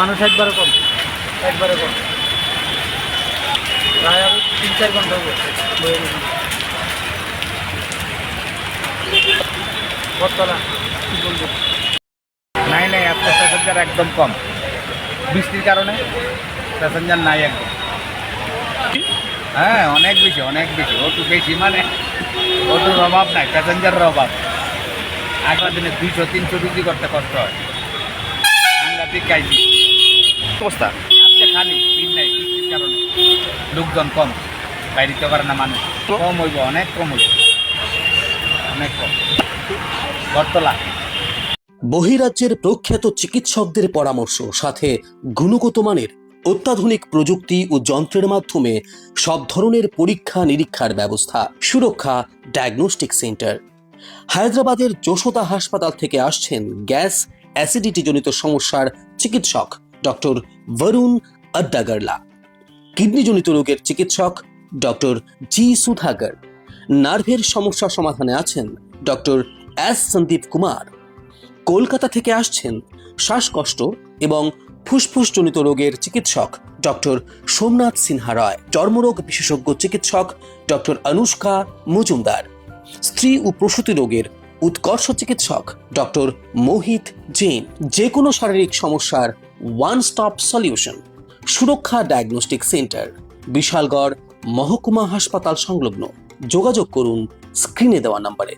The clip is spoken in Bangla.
মানুষ একবারে কম, একবারে কম, প্রায় আরো 3-4 ঘন্টা হবে বয়ে গেছি। বটতলা কি বলবো, নাই নাই, আজকে প্যাসেঞ্জার একদম কম, বৃষ্টির কারণে প্যাসেঞ্জার নাই একদম। হ্যাঁ, অনেক বেশি, অনেক বেশি, ওটু বেশি মানে ওটুর অভাব নাই, প্যাসেঞ্জারের অভাব। আগের দিনে 200-300 রুজি করতে কষ্ট হয়। সাংঘাতিক কাইজি অবস্থা। আজকে খালি ভিড় নাই বৃষ্টির কারণে, লোকজন কম, বাইরে পারে না মানুষ, কম হইব, অনেক কম হইব, অনেক কম। বটতলা বহিরাজ্যের প্রখ্যাত চিকিৎসকদের পরামর্শ, সাথে গুণগত মানের অত্যাধুনিক প্রযুক্তি ও যন্ত্রের মাধ্যমে সব ধরনের পরীক্ষা নিরীক্ষার ব্যবস্থা। সুরক্ষা ডায়াগনস্টিক সেন্টার। হায়দ্রাবাদের যশোদা হাসপাতাল থেকে আসছেন গ্যাস অ্যাসিডিটি জনিত সমস্যার চিকিৎসক ডক্টর বরুণ আড্ডাগারলা, কিডনিজনিত রোগের চিকিৎসক ডক্টর জি সুধাগর, নার্ভের সমস্যা সমাধানে আছেন ডক্টর এস সন্দীপ কুমার। কলকাতা থেকে আসছেন শ্বাসকষ্ট এবং ফুসফুসজনিত রোগের চিকিৎসক ডক্টর সোমনাথ সিনহা রায়, চর্মরোগ বিশেষজ্ঞ চিকিৎসক ডক্টর অনুষ্কা মজুমদার, স্ত্রী ও প্রসূতি রোগের উৎকর্ষ চিকিৎসক ডক্টর মোহিত জৈন। যে কোনো শারীরিক সমস্যার ওয়ান স্টপ সলিউশন। সুরক্ষা ডায়াগনস্টিক সেন্টার, বিশালগড় মহকুমা হাসপাতাল সংলগ্ন। যোগাযোগ করুন স্ক্রিনে দেওয়া নম্বরে।